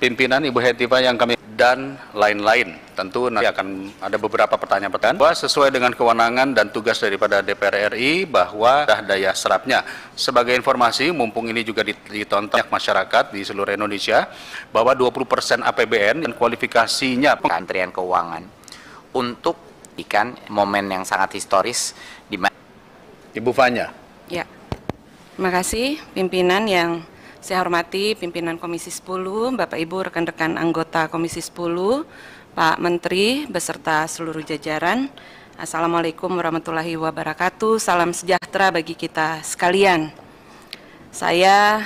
pimpinan Ibu Hetiva yang kami dan lain-lain. Tentu nanti akan ada beberapa pertanyaan-pertanyaan bahwa sesuai dengan kewenangan dan tugas daripada DPR RI bahwa daya serapnya. Sebagai informasi, mumpung ini juga ditonton masyarakat di seluruh Indonesia, bahwa 20% APBN dan kualifikasinya Kementerian Keuangan untuk ikan momen yang sangat historis di mana Ibu Fanya. Ya, terima kasih pimpinan yang saya hormati, pimpinan Komisi 10, Bapak Ibu rekan-rekan anggota Komisi 10, Pak Menteri beserta seluruh jajaran. Assalamualaikum warahmatullahi wabarakatuh. Salam sejahtera bagi kita sekalian. Saya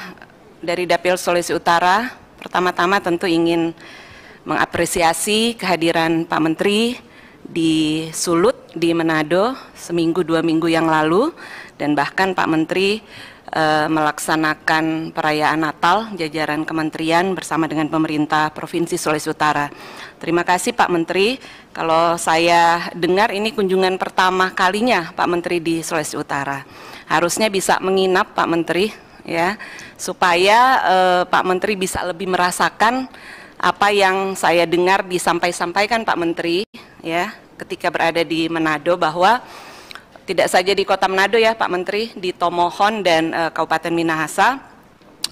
dari Dapil Sulawesi Utara, pertama-tama tentu ingin mengapresiasi kehadiran Pak Menteri di Sulut, di Manado, seminggu 2 minggu yang lalu, dan bahkan Pak Menteri melaksanakan perayaan Natal jajaran kementerian bersama dengan pemerintah Provinsi Sulawesi Utara. Terima kasih Pak Menteri. Kalau saya dengar ini kunjungan pertama kalinya Pak Menteri di Sulawesi Utara. Harusnya bisa menginap Pak Menteri, ya, supaya Pak Menteri bisa lebih merasakan apa yang saya dengar disampaikan Pak Menteri, ya, ketika berada di Manado, bahwa tidak saja di Kota Manado ya Pak Menteri, di Tomohon dan Kabupaten Minahasa,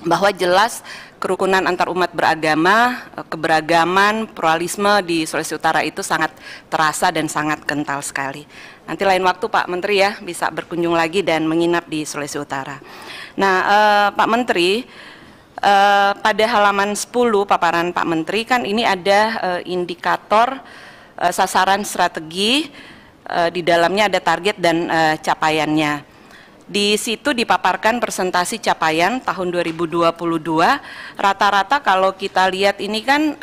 bahwa jelas kerukunan antar umat beragama, keberagaman, pluralisme di Sulawesi Utara itu sangat terasa dan sangat kental sekali. Nanti lain waktu Pak Menteri ya bisa berkunjung lagi dan menginap di Sulawesi Utara. Nah Pak Menteri, pada halaman 10 paparan Pak Menteri kan ini ada indikator sasaran strategi. Di dalamnya ada target dan capaiannya. Di situ dipaparkan presentasi capaian tahun 2022. Rata-rata kalau kita lihat ini kan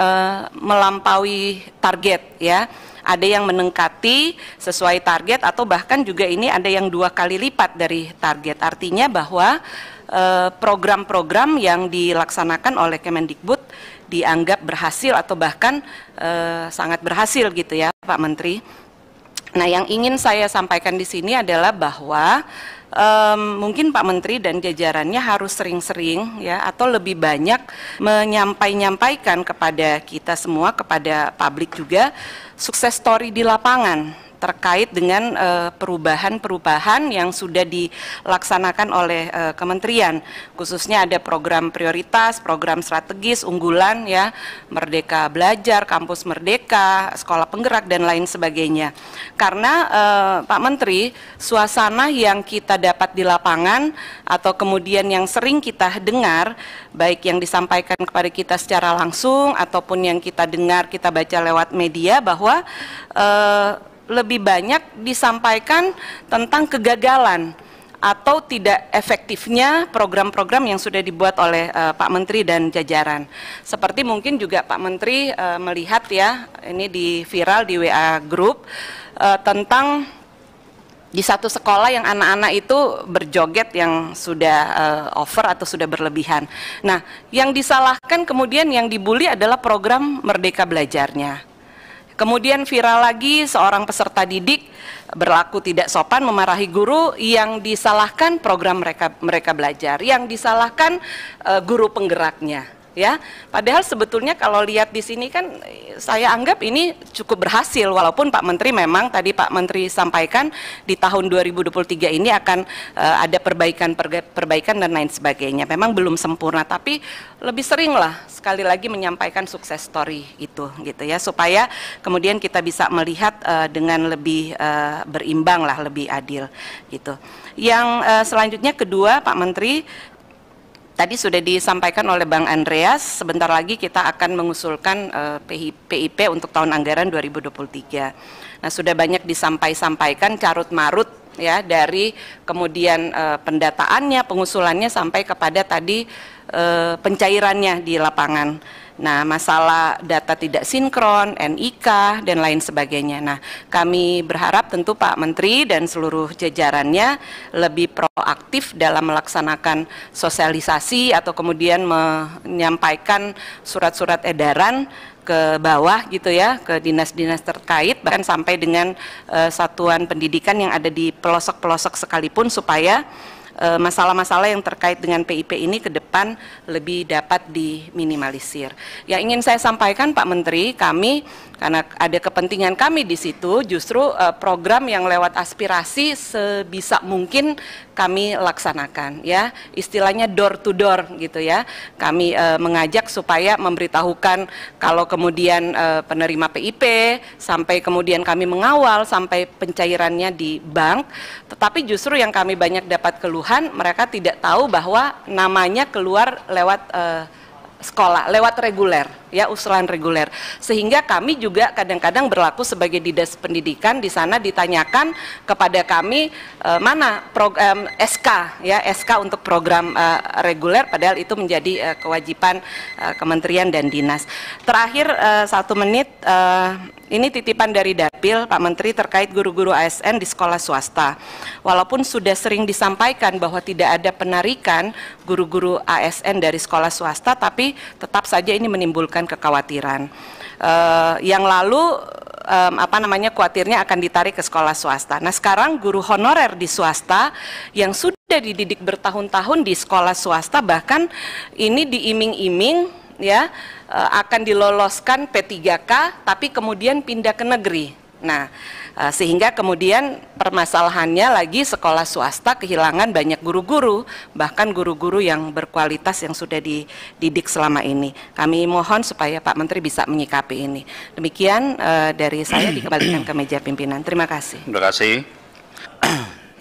melampaui target ya. Ada yang menengkati sesuai target atau bahkan juga ini ada yang 2 kali lipat dari target. Artinya bahwa program-program yang dilaksanakan oleh Kemendikbud dianggap berhasil atau bahkan sangat berhasil gitu ya Pak Menteri. Nah, yang ingin saya sampaikan di sini adalah bahwa mungkin Pak Menteri dan jajarannya harus sering-sering ya atau lebih banyak menyampaikan kepada kita semua, kepada publik juga, sukses story di lapangan terkait dengan perubahan-perubahan yang sudah dilaksanakan oleh kementerian, khususnya ada program prioritas, program strategis, unggulan ya, Merdeka Belajar, Kampus Merdeka, Sekolah Penggerak dan lain sebagainya. Karena Pak Menteri, suasana yang kita dapat di lapangan atau kemudian yang sering kita dengar, baik yang disampaikan kepada kita secara langsung ataupun yang kita dengar, kita baca lewat media, bahwa lebih banyak disampaikan tentang kegagalan atau tidak efektifnya program-program yang sudah dibuat oleh Pak Menteri dan jajaran. Seperti mungkin juga Pak Menteri melihat ya, ini di viral di WA Group tentang di satu sekolah yang anak-anak itu berjoget yang sudah over atau sudah berlebihan. Nah, yang disalahkan kemudian yang dibully adalah program Merdeka Belajarnya. Kemudian viral lagi seorang peserta didik berlaku tidak sopan memarahi guru, yang disalahkan program mereka belajar, yang disalahkan guru penggeraknya. Ya, padahal sebetulnya kalau lihat di sini kan saya anggap ini cukup berhasil, walaupun Pak Menteri memang tadi Pak Menteri sampaikan di tahun 2023 ini akan ada perbaikan dan lain sebagainya. Memang belum sempurna, tapi lebih sering lah sekali lagi menyampaikan sukses story itu gitu ya, supaya kemudian kita bisa melihat dengan lebih berimbang lah, lebih adil gitu. Yang selanjutnya kedua Pak Menteri, tadi sudah disampaikan oleh Bang Andreas, sebentar lagi kita akan mengusulkan PIP untuk tahun anggaran 2023. Nah, sudah banyak disampaikan carut-marut ya, dari kemudian pendataannya, pengusulannya sampai kepada tadi pencairannya di lapangan. Nah, masalah data tidak sinkron, NIK, dan lain sebagainya. Nah, kami berharap tentu Pak Menteri dan seluruh jajarannya lebih proaktif dalam melaksanakan sosialisasi atau kemudian menyampaikan surat-surat edaran ke bawah gitu ya, ke dinas-dinas terkait, bahkan sampai dengan satuan pendidikan yang ada di pelosok-pelosok sekalipun, supaya masalah-masalah yang terkait dengan PIP ini ke depan lebih dapat diminimalisir. Yang ingin saya sampaikan Pak Menteri, kami karena ada kepentingan kami di situ, justru program yang lewat aspirasi sebisa mungkin kami laksanakan, ya, istilahnya door to door gitu ya. Kami mengajak supaya memberitahukan kalau kemudian penerima PIP, sampai kemudian kami mengawal sampai pencairannya di bank. Tetapi justru yang kami banyak dapat keluhan, mereka tidak tahu bahwa namanya keluar lewat sekolah, lewat reguler, ya, usulan reguler. Sehingga kami juga kadang-kadang berlaku sebagai dinas pendidikan, di sana ditanyakan kepada kami mana SK, ya, SK untuk program reguler, padahal itu menjadi kewajiban kementerian dan dinas. Terakhir 1 menit, ini titipan dari Dapil, Pak Menteri, terkait guru-guru ASN di sekolah swasta. Walaupun sudah sering disampaikan bahwa tidak ada penarikan guru-guru ASN dari sekolah swasta, tapi tetap saja ini menimbulkan kekhawatiran. Yang lalu khawatirnya akan ditarik ke sekolah swasta. Nah, sekarang guru honorer di swasta yang sudah dididik bertahun-tahun di sekolah swasta, bahkan ini diiming-iming, ya, akan diloloskan P3K, tapi kemudian pindah ke negeri. Nah, sehingga kemudian permasalahannya lagi sekolah swasta kehilangan banyak guru-guru, bahkan guru-guru yang berkualitas yang sudah dididik selama ini. Kami mohon supaya Pak Menteri bisa menyikapi ini. Demikian dari saya, dikembalikan ke meja pimpinan. Terima kasih. Terima kasih.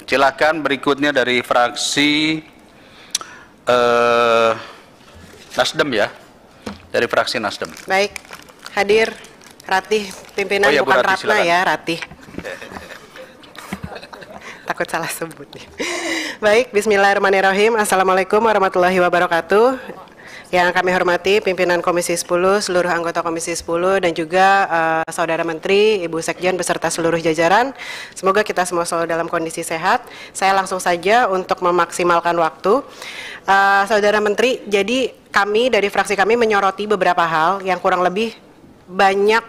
Silakan berikutnya dari fraksi Nasdem, ya. Dari fraksi Nasdem. Baik, hadir Ratih, pimpinan, Bu bukan Ratih, Ratna, silakan. ya, Ratih. Takut salah sebut. Baik, bismillahirrahmanirrahim. Assalamualaikum warahmatullahi wabarakatuh. Yang kami hormati pimpinan Komisi 10, seluruh anggota Komisi 10, dan juga Saudara Menteri, Ibu Sekjen, beserta seluruh jajaran. Semoga kita semua selalu dalam kondisi sehat. Saya langsung saja untuk memaksimalkan waktu. Saudara Menteri, jadi kami dari fraksi kami menyoroti beberapa hal yang kurang lebih banyak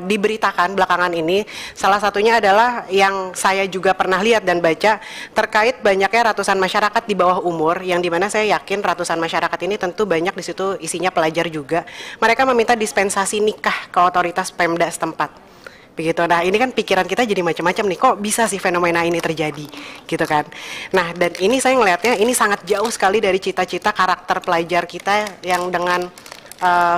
diberitakan belakangan ini. Salah satunya adalah yang saya juga pernah lihat dan baca terkait banyaknya ratusan masyarakat di bawah umur, yang dimana saya yakin ratusan masyarakat ini tentu banyak di situ isinya pelajar juga. Mereka meminta dispensasi nikah ke otoritas Pemda setempat. Begitu. Nah, ini kan pikiran kita jadi macam-macam nih, kok bisa sih fenomena ini terjadi, gitu kan. Nah, dan ini saya ngelihatnya ini sangat jauh sekali dari cita-cita karakter pelajar kita yang dengan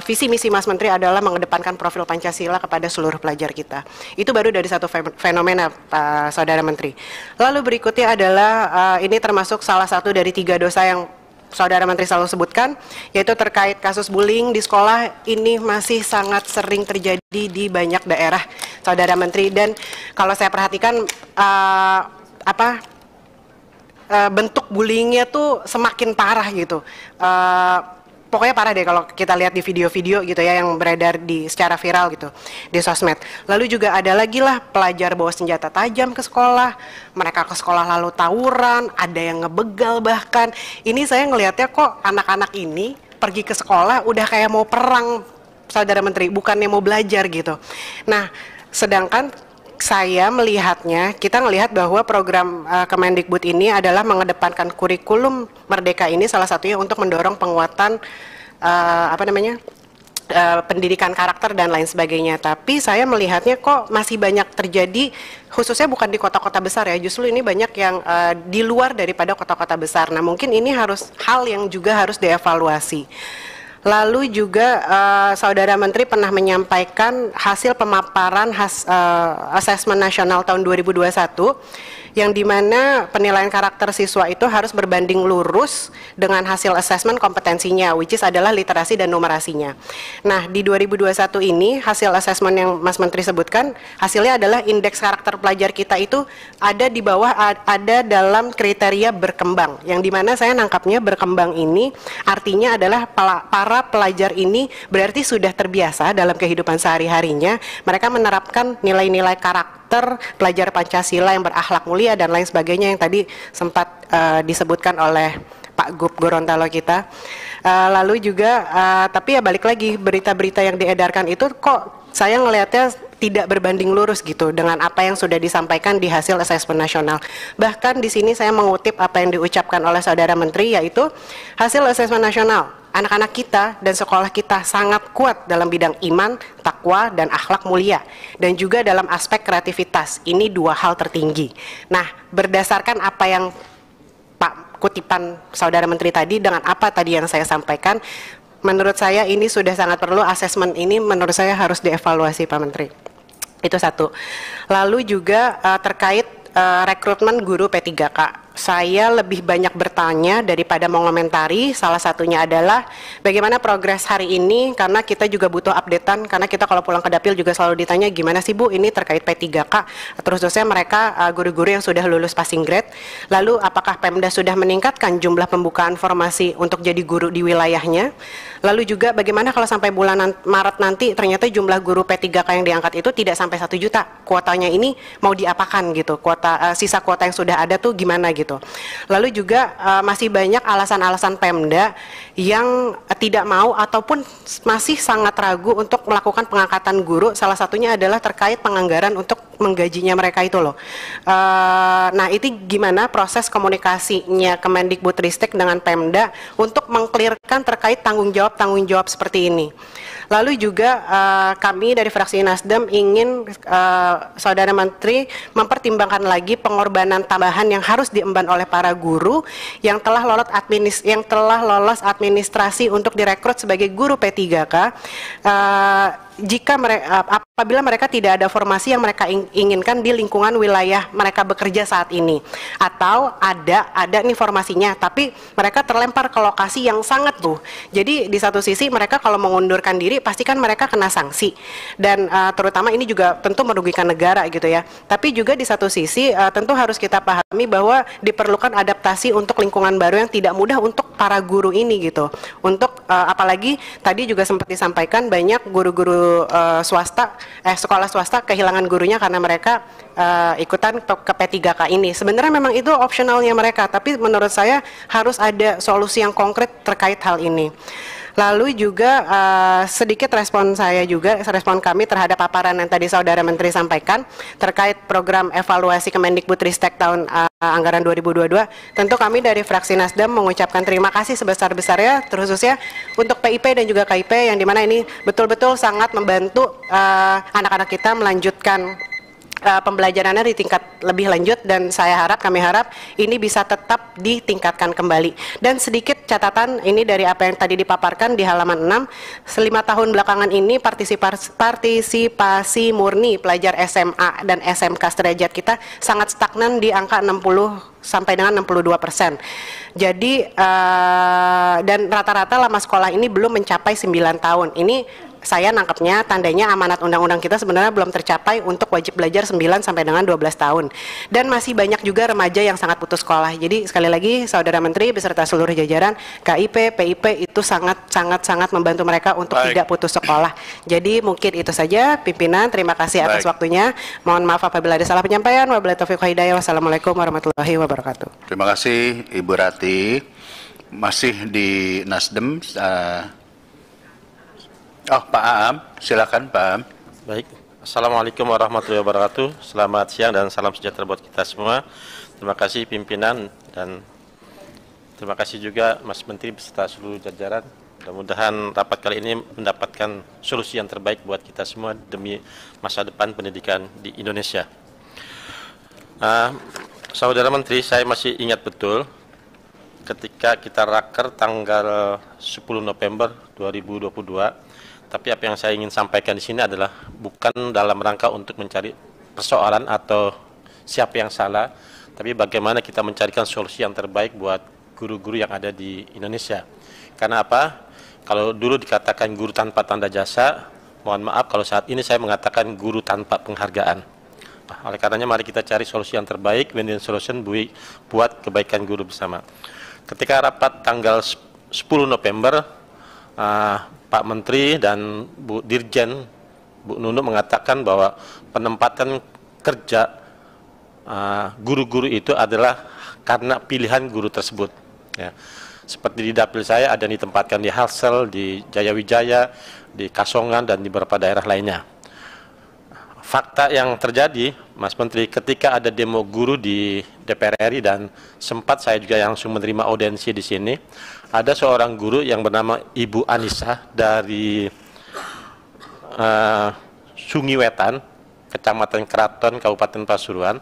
visi misi Mas Menteri adalah mengedepankan profil Pancasila kepada seluruh pelajar kita. Itu baru dari satu fenomena, Pak Saudara Menteri. Lalu berikutnya adalah ini termasuk salah satu dari 3 dosa yang Saudara Menteri selalu sebutkan, yaitu terkait kasus bullying di sekolah. Ini masih sangat sering terjadi di banyak daerah, Saudara Menteri. Dan kalau saya perhatikan bentuk bullyingnya tuh semakin parah gitu. Pokoknya parah deh kalau kita lihat di video-video gitu ya yang beredar secara viral gitu di sosmed. Lalu juga ada lagi lah pelajar bawa senjata tajam ke sekolah, mereka ke sekolah lalu tawuran, ada yang ngebegal bahkan. Ini saya ngelihatnya kok anak-anak ini pergi ke sekolah udah kayak mau perang, Saudara Menteri, bukannya mau belajar gitu. Nah, sedangkan saya melihatnya, kita melihat bahwa program Kemendikbud ini adalah mengedepankan kurikulum Merdeka ini salah satunya untuk mendorong penguatan pendidikan karakter dan lain sebagainya. Tapi saya melihatnya kok masih banyak terjadi, khususnya bukan di kota-kota besar ya, justru ini banyak yang di luar daripada kota-kota besar. Nah, mungkin ini hal yang juga harus dievaluasi. Lalu juga Saudara Menteri pernah menyampaikan hasil pemaparan asesmen nasional tahun 2021 yang dimana penilaian karakter siswa itu harus berbanding lurus dengan hasil asesmen kompetensinya, which is adalah literasi dan numerasinya. Nah, di 2021 ini hasil asesmen yang Mas Menteri sebutkan, hasilnya adalah indeks karakter pelajar kita itu ada di bawah, ada dalam kriteria berkembang, yang dimana saya nangkapnya berkembang ini artinya adalah para pelajar ini berarti sudah terbiasa dalam kehidupan sehari-harinya, mereka menerapkan nilai-nilai karakter pelajar Pancasila yang berakhlak mulia dan lain sebagainya yang tadi sempat disebutkan oleh Pak Gub Gorontalo kita. Lalu juga, tapi ya balik lagi, berita-berita yang diedarkan itu kok saya ngelihatnya tidak berbanding lurus gitu dengan apa yang sudah disampaikan di hasil asesmen nasional. Bahkan di sini saya mengutip apa yang diucapkan oleh Saudara Menteri, yaitu hasil asesmen nasional. Anak-anak kita dan sekolah kita sangat kuat dalam bidang iman, takwa, dan akhlak mulia. Dan juga dalam aspek kreativitas. Ini dua hal tertinggi. Nah, berdasarkan apa yang kutipan Saudara Menteri tadi dengan apa tadi yang saya sampaikan, menurut saya ini sudah sangat perlu, asesmen ini menurut saya harus dievaluasi Pak Menteri. Itu satu. Lalu juga terkait rekrutmen guru P3K. Saya lebih banyak bertanya daripada mengomentari. Salah satunya adalah bagaimana progres hari ini, karena kita juga butuh updatean, karena kita kalau pulang ke dapil juga selalu ditanya gimana sih Bu ini terkait P3K, terus-terusnya mereka guru-guru yang sudah lulus passing grade. Lalu apakah Pemda sudah meningkatkan jumlah pembukaan formasi untuk jadi guru di wilayahnya. Lalu juga bagaimana kalau sampai bulan Maret nanti ternyata jumlah guru P3K yang diangkat itu tidak sampai 1 juta, kuotanya ini mau diapakan gitu, sisa kuota yang sudah ada tuh gimana gitu. Lalu juga masih banyak alasan-alasan Pemda yang tidak mau ataupun masih sangat ragu untuk melakukan pengangkatan guru. Salah satunya adalah terkait penganggaran untuk menggajinya mereka itu loh. Nah, itu gimana proses komunikasinya Kemendikbudristek dengan Pemda untuk mengklirkan terkait tanggung jawab seperti ini. Lalu juga kami dari fraksi Nasdem ingin Saudara Menteri mempertimbangkan lagi pengorbanan tambahan yang harus diemban oleh para guru yang telah lolos administrasi untuk direkrut sebagai guru P3K. Apabila mereka tidak ada formasi yang mereka inginkan di lingkungan wilayah mereka bekerja saat ini, atau ada nih formasinya tapi mereka terlempar ke lokasi yang sangat tuh. Jadi di satu sisi mereka kalau mengundurkan diri pasti kan mereka kena sanksi, dan terutama ini juga tentu merugikan negara gitu ya. Tapi juga di satu sisi tentu harus kita pahami bahwa diperlukan adaptasi untuk lingkungan baru yang tidak mudah untuk para guru ini gitu. Untuk apalagi tadi juga sempat disampaikan banyak guru-guru sekolah swasta kehilangan gurunya karena mereka ikutan ke P3K ini. Sebenarnya memang itu opsionalnya mereka, tapi menurut saya harus ada solusi yang konkret terkait hal ini. Lalu juga sedikit respon kami terhadap paparan yang tadi Saudara Menteri sampaikan terkait program evaluasi Kemendikbudristek tahun anggaran 2022. Tentu kami dari fraksi Nasdem mengucapkan terima kasih sebesar-besarnya, terkhususnya untuk PIP dan juga KIP yang dimana ini betul-betul sangat membantu anak-anak kita melanjutkan pembelajarannya di tingkat lebih lanjut, dan kami harap ini bisa tetap ditingkatkan kembali. Dan sedikit catatan ini dari apa yang tadi dipaparkan di halaman 6, 5 tahun belakangan ini partisipasi murni pelajar SMA dan SMK sederajat kita sangat stagnan di angka 60 sampai dengan 62%. Jadi dan rata-rata lama sekolah ini belum mencapai 9 tahun. Ini saya nangkepnya tandanya amanat undang-undang kita sebenarnya belum tercapai untuk wajib belajar 9 sampai dengan 12 tahun. Dan masih banyak juga remaja yang sangat putus sekolah. Jadi sekali lagi Saudara Menteri beserta seluruh jajaran KIP, PIP itu sangat membantu mereka untuk tidak putus sekolah. Jadi mungkin itu saja pimpinan. Terima kasih atas waktunya. Mohon maaf apabila ada salah penyampaian. Wabillahi taufiq wal hidayah. Wassalamualaikum warahmatullahi wabarakatuh. Terima kasih Ibu Rati. Masih di Nasdem. Pak Aam, silakan Pak Aam. Baik, Assalamualaikum warahmatullahi wabarakatuh. Selamat siang dan salam sejahtera buat kita semua. Terima kasih pimpinan dan terima kasih juga Mas Menteri beserta seluruh jajaran. Mudah-mudahan rapat kali ini mendapatkan solusi yang terbaik buat kita semua demi masa depan pendidikan di Indonesia. Saudara Menteri, saya masih ingat betul ketika kita raker tanggal 10 November 2022. Tapi apa yang saya ingin sampaikan di sini adalah bukan dalam rangka untuk mencari persoalan atau siapa yang salah, tapi bagaimana kita mencarikan solusi yang terbaik buat guru-guru yang ada di Indonesia. Karena apa? Kalau dulu dikatakan guru tanpa tanda jasa, mohon maaf kalau saat ini saya mengatakan guru tanpa penghargaan. Oleh karenanya mari kita cari solusi yang terbaik, win-win solution buat kebaikan guru bersama. Ketika rapat tanggal 10 November, Pak Menteri dan Bu Dirjen, Bu Nunu mengatakan bahwa penempatan kerja guru-guru itu adalah karena pilihan guru tersebut. Ya. Seperti di dapil saya ada yang ditempatkan di Halsel, di Jayawijaya, di Kasongan, dan di beberapa daerah lainnya. Fakta yang terjadi, Mas Menteri, ketika ada demo guru di DPR RI dan sempat saya juga langsung menerima audiensi di sini, ada seorang guru yang bernama Ibu Anissa dari Sungiwetan, Kecamatan Keraton, Kabupaten Pasuruan.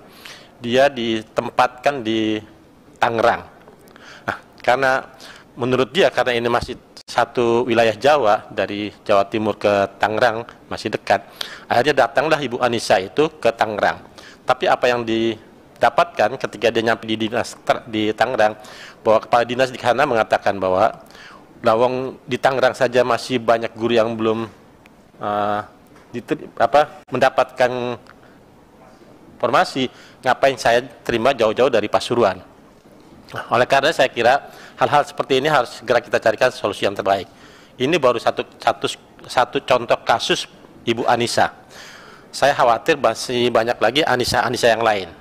Dia ditempatkan di Tangerang. Nah, karena menurut dia, karena ini masih satu wilayah Jawa, dari Jawa Timur ke Tangerang masih dekat, akhirnya datanglah Ibu Anissa itu ke Tangerang. Tapi apa yang didapatkan ketika dia nyampe di dinas di Tangerang, bahwa kepala dinas di sana mengatakan bahwa lawang di Tangerang saja masih banyak guru yang belum mendapatkan informasi, ngapain saya terima jauh-jauh dari Pasuruan. Oleh karena saya kira hal-hal seperti ini harus segera kita carikan solusi yang terbaik. Ini baru satu contoh kasus Ibu Anissa. Saya khawatir masih banyak lagi Anissa yang lain.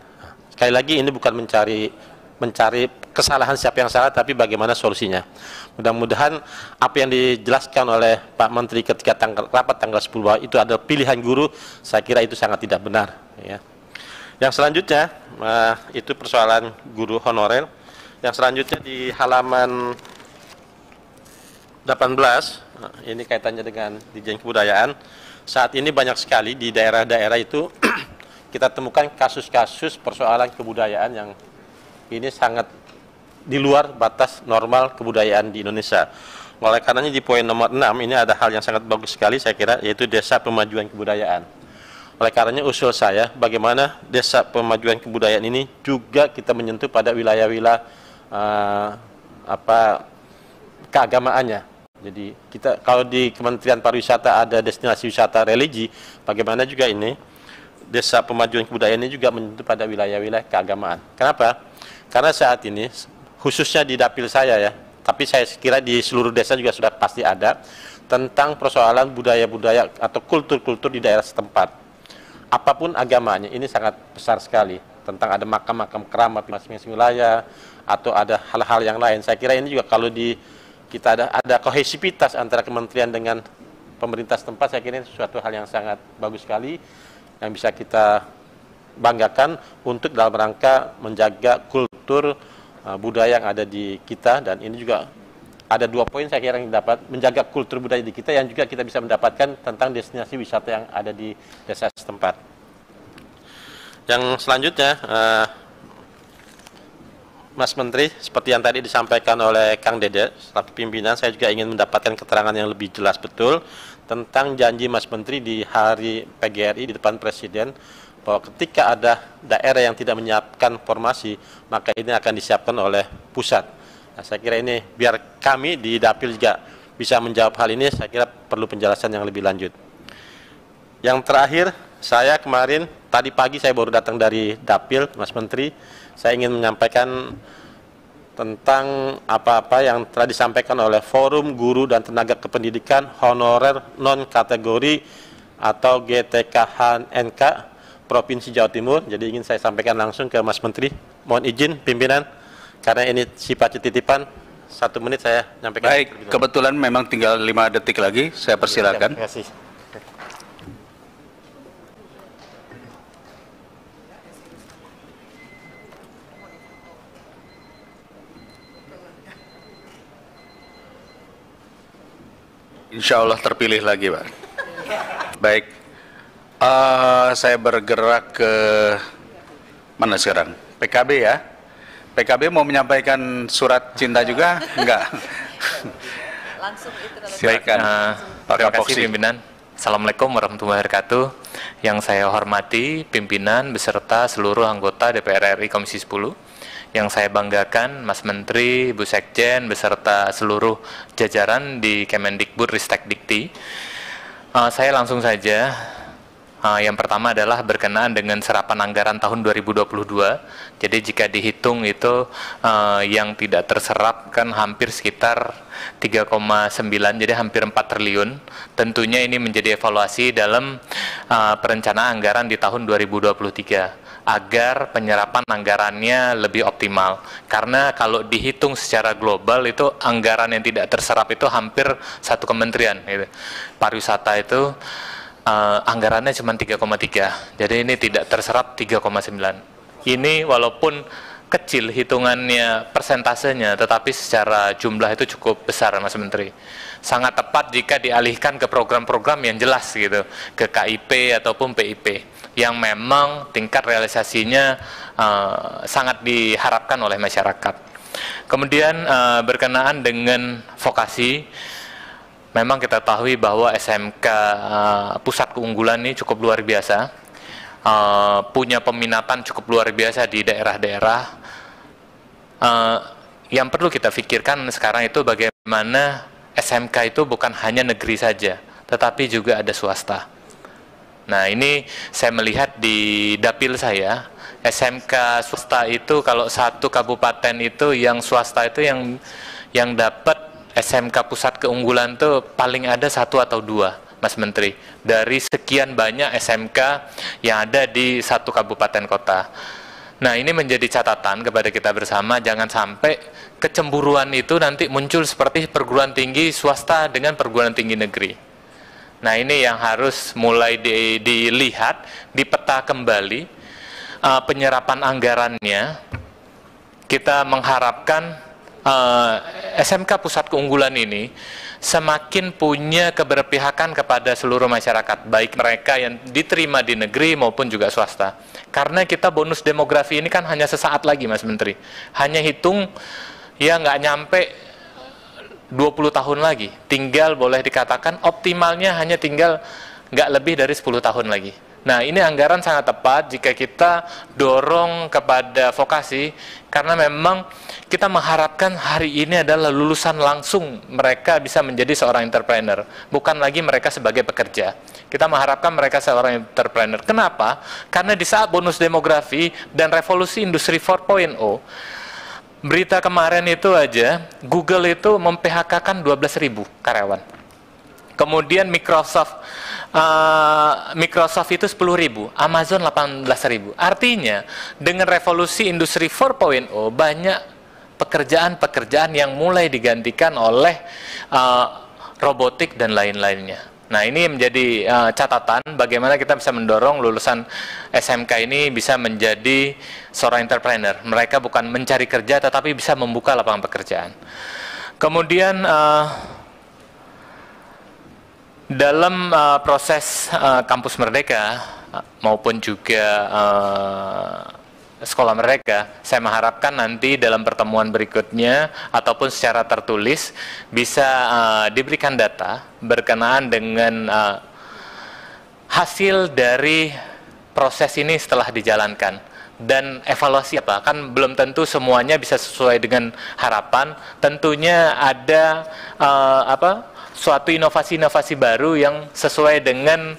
Sekali lagi, ini bukan mencari kesalahan siapa yang salah, tapi bagaimana solusinya. Mudah-mudahan apa yang dijelaskan oleh Pak Menteri ketika rapat tanggal 10 bahwa itu adalah pilihan guru, saya kira itu sangat tidak benar. Ya. Yang selanjutnya, itu persoalan guru honorer. Yang selanjutnya di halaman 18, ini kaitannya dengan Ditjen Kebudayaan. Saat ini banyak sekali di daerah-daerah itu kita temukan kasus-kasus persoalan kebudayaan yang ini sangat di luar batas normal kebudayaan di Indonesia. Oleh karenanya di poin nomor 6 ini ada hal yang sangat bagus sekali saya kira, yaitu Desa Pemajuan Kebudayaan. Oleh karenanya usul saya, bagaimana Desa Pemajuan Kebudayaan ini juga kita menyentuh pada wilayah-wilayah keagamaannya. Jadi kita kalau di Kementerian Pariwisata ada destinasi wisata religi, bagaimana juga ini Desa Pemajuan Kebudayaan ini juga menyentuh pada wilayah-wilayah keagamaan. Kenapa? Karena saat ini khususnya di dapil saya ya, tapi saya kira di seluruh desa juga sudah pasti ada tentang persoalan budaya-budaya atau kultur-kultur di daerah setempat. Apapun agamanya, ini sangat besar sekali. Tentang ada makam-makam keramat di masing-masing wilayah, atau ada hal-hal yang lain. Saya kira ini juga kalau kita ada kohesivitas antara kementerian dengan pemerintah setempat, saya kira ini suatu hal yang sangat bagus sekali, yang bisa kita banggakan untuk dalam rangka menjaga kultur budaya yang ada di kita. Dan ini juga ada 2 poin saya kira yang dapat menjaga kultur budaya di kita, yang juga kita bisa mendapatkan tentang destinasi wisata yang ada di desa setempat. Yang selanjutnya, Mas Menteri, seperti yang tadi disampaikan oleh Kang Dede selaku pimpinan, saya juga ingin mendapatkan keterangan yang lebih jelas betul tentang janji Mas Menteri di hari PGRI di depan Presiden, bahwa ketika ada daerah yang tidak menyiapkan formasi, maka ini akan disiapkan oleh pusat. Nah, saya kira ini biar kami di Dapil juga bisa menjawab hal ini, saya kira perlu penjelasan yang lebih lanjut. Yang terakhir, saya kemarin, tadi pagi saya baru datang dari Dapil, Mas Menteri, saya ingin menyampaikan tentang apa-apa yang telah disampaikan oleh Forum Guru dan Tenaga Kependidikan Honorer Non-Kategori atau GTKHNK Provinsi Jawa Timur. Jadi ingin saya sampaikan langsung ke Mas Menteri. Mohon izin pimpinan, karena ini sifatnya titipan, 1 menit saya nyampaikan. Baik, kebetulan memang tinggal 5 detik lagi, saya persilakan. Terima kasih. Insya Allah terpilih lagi, Pak. Baik, saya bergerak ke mana sekarang? PKB ya. PKB mau menyampaikan surat cinta juga? Enggak. Langsung itu kalau Silakan. Terima kasih pimpinan. Assalamualaikum warahmatullahi wabarakatuh. Yang saya hormati pimpinan beserta seluruh anggota DPR RI Komisi 10. Yang saya banggakan Mas Menteri, Bu Sekjen beserta seluruh jajaran di Kemendikbud Ristek Dikti. Saya langsung saja. Yang pertama adalah berkenaan dengan serapan anggaran tahun 2022. Jadi jika dihitung itu yang tidak terserap kan hampir sekitar 3,9, jadi hampir 4 triliun. Tentunya ini menjadi evaluasi dalam perencanaan anggaran di tahun 2023. agar penyerapan anggarannya lebih optimal. Karena kalau dihitung secara global itu anggaran yang tidak terserap itu hampir satu kementerian. Gitu. Pariwisata itu anggarannya cuma 3,3, jadi ini tidak terserap 3,9. Ini walaupun kecil hitungannya persentasenya, tetapi secara jumlah itu cukup besar, Mas Menteri. Sangat tepat jika dialihkan ke program-program yang jelas gitu, ke KIP ataupun PIP, yang memang tingkat realisasinya sangat diharapkan oleh masyarakat. Kemudian berkenaan dengan vokasi, memang kita tahu bahwa SMK Pusat Keunggulan ini cukup luar biasa, punya peminatan cukup luar biasa di daerah-daerah. Yang perlu kita pikirkan sekarang itu bagaimana SMK itu bukan hanya negeri saja, tetapi juga ada swasta. Nah, ini saya melihat di dapil saya, SMK swasta itu kalau satu kabupaten itu yang swasta itu yang dapat SMK Pusat Keunggulan itu paling ada 1 atau 2, Mas Menteri, dari sekian banyak SMK yang ada di satu kabupaten kota. Nah, ini menjadi catatan kepada kita bersama, jangan sampai kecemburuan itu nanti muncul seperti perguruan tinggi swasta dengan perguruan tinggi negeri. Nah, ini yang harus mulai dilihat, dipeta kembali penyerapan anggarannya. Kita mengharapkan SMK Pusat Keunggulan ini semakin punya keberpihakan kepada seluruh masyarakat, baik mereka yang diterima di negeri maupun juga swasta. Karena kita bonus demografi ini kan hanya sesaat lagi, Mas Menteri. Hanya hitung, ya nggak nyampe 20 tahun lagi. Tinggal boleh dikatakan optimalnya hanya tinggal nggak lebih dari 10 tahun lagi. Nah, ini anggaran sangat tepat jika kita dorong kepada vokasi, karena memang kita mengharapkan hari ini adalah lulusan langsung mereka bisa menjadi seorang entrepreneur, bukan lagi mereka sebagai pekerja. Kita mengharapkan mereka seorang entrepreneur. Kenapa? Karena di saat bonus demografi dan revolusi industri 4.0, berita kemarin itu aja, Google itu mem-PHK-kan 12.000 karyawan. Kemudian Microsoft itu 10.000, Amazon 18.000. Artinya dengan revolusi industri 4.0 banyak pekerjaan-pekerjaan yang mulai digantikan oleh robotik dan lain-lainnya. Nah, ini menjadi catatan bagaimana kita bisa mendorong lulusan SMK ini bisa menjadi seorang entrepreneur. Mereka bukan mencari kerja tetapi bisa membuka lapangan pekerjaan. Kemudian dalam proses Kampus Merdeka maupun juga Sekolah Merdeka, saya mengharapkan nanti dalam pertemuan berikutnya ataupun secara tertulis bisa diberikan data berkenaan dengan hasil dari proses ini setelah dijalankan dan evaluasi apa. Kan belum tentu semuanya bisa sesuai dengan harapan. Tentunya ada suatu inovasi-inovasi baru yang sesuai dengan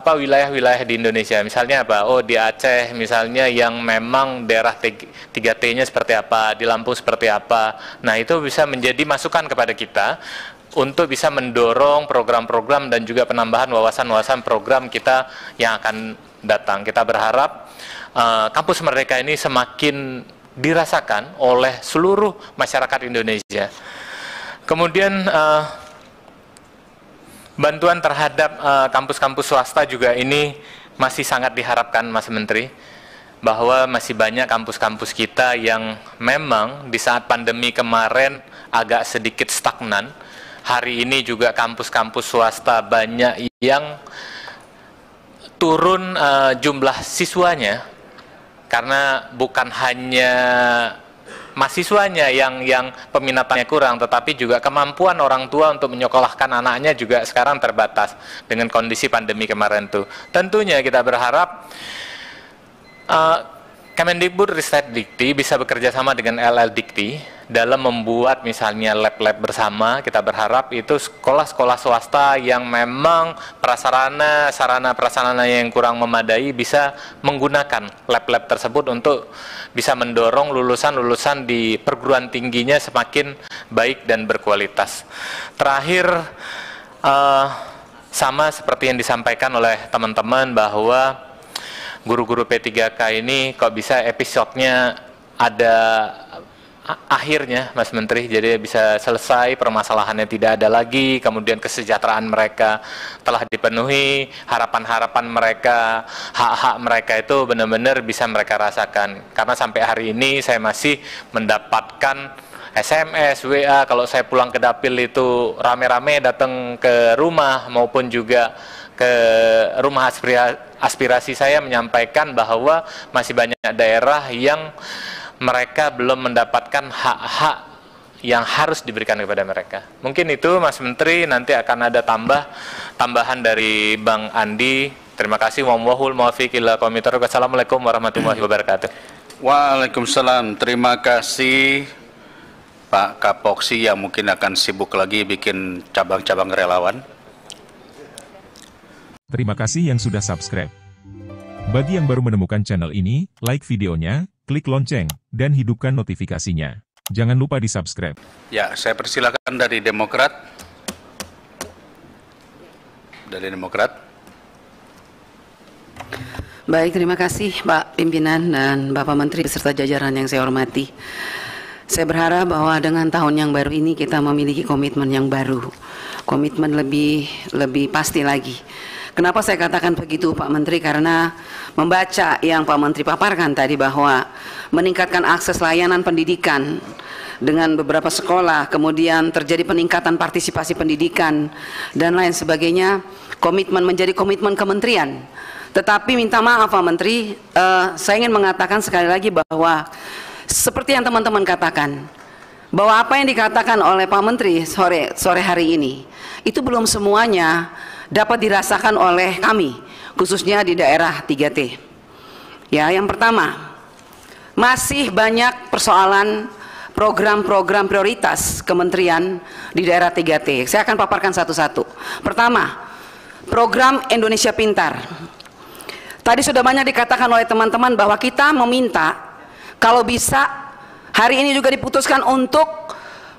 wilayah-wilayah di Indonesia. Misalnya apa? Oh, di Aceh misalnya yang memang daerah 3T-nya seperti apa, di Lampung seperti apa. Nah, itu bisa menjadi masukan kepada kita untuk bisa mendorong program-program dan juga penambahan wawasan-wawasan program kita yang akan datang. Kita berharap Kampus Merdeka ini semakin dirasakan oleh seluruh masyarakat Indonesia. Kemudian bantuan terhadap kampus-kampus swasta juga ini masih sangat diharapkan, Mas Menteri, bahwa masih banyak kampus-kampus kita yang memang di saat pandemi kemarin agak sedikit stagnan. Hari ini juga kampus-kampus swasta banyak yang turun jumlah siswanya, karena bukan hanya mahasiswanya yang peminatannya kurang, tetapi juga kemampuan orang tua untuk menyekolahkan anaknya juga sekarang terbatas dengan kondisi pandemi kemarin itu. Tentunya kita berharap Kemendikbud Ristek Dikti bisa bekerja sama dengan LL Dikti dalam membuat misalnya lab-lab bersama. Kita berharap itu sekolah-sekolah swasta yang memang sarana prasarana yang kurang memadai bisa menggunakan lab-lab tersebut untuk bisa mendorong lulusan-lulusan di perguruan tingginya semakin baik dan berkualitas. Terakhir, sama seperti yang disampaikan oleh teman-teman bahwa guru-guru P3K ini kok bisa episodenya ada akhirnya, Mas Menteri, jadi bisa selesai, permasalahannya tidak ada lagi, kemudian kesejahteraan mereka telah dipenuhi, harapan-harapan mereka, hak-hak mereka itu benar-benar bisa mereka rasakan. Karena sampai hari ini saya masih mendapatkan SMS, WA, kalau saya pulang ke Dapil itu rame-rame datang ke rumah maupun juga ke rumah aspirasi saya menyampaikan bahwa masih banyak daerah yang mereka belum mendapatkan hak-hak yang harus diberikan kepada mereka. Mungkin itu, Mas Menteri, nanti akan ada tambahan dari Bang Andi. Terima kasih. Wallahul muwaffiq ila aqwamit thoriq. Wassalamualaikum warahmatullahi wabarakatuh. Waalaikumsalam. Terima kasih Pak Kapoksi yang mungkin akan sibuk lagi bikin cabang-cabang relawan. Terima kasih yang sudah subscribe. Bagi yang baru menemukan channel ini, like videonya, klik lonceng, dan hidupkan notifikasinya. Jangan lupa di-subscribe. Ya, saya persilakan dari Demokrat. Dari Demokrat. Baik, terima kasih Pak Pimpinan dan Bapak Menteri beserta jajaran yang saya hormati. Saya berharap bahwa dengan tahun yang baru ini kita memiliki komitmen yang baru. Komitmen lebih pasti lagi. Kenapa saya katakan begitu Pak Menteri? Karena membaca yang Pak Menteri paparkan tadi bahwa meningkatkan akses layanan pendidikan dengan beberapa sekolah, kemudian terjadi peningkatan partisipasi pendidikan dan lain sebagainya, komitmen menjadi komitmen kementerian. Tetapi minta maaf Pak Menteri, saya ingin mengatakan sekali lagi bahwa seperti yang teman-teman katakan, bahwa apa yang dikatakan oleh Pak Menteri sore hari ini itu belum semuanya dapat dirasakan oleh kami, khususnya di daerah 3T. Ya, yang pertama, masih banyak persoalan program-program prioritas kementerian di daerah 3T. Saya akan paparkan satu-satu. Pertama, program Indonesia Pintar. Tadi sudah banyak dikatakan oleh teman-teman bahwa kita meminta kalau bisa hari ini juga diputuskan untuk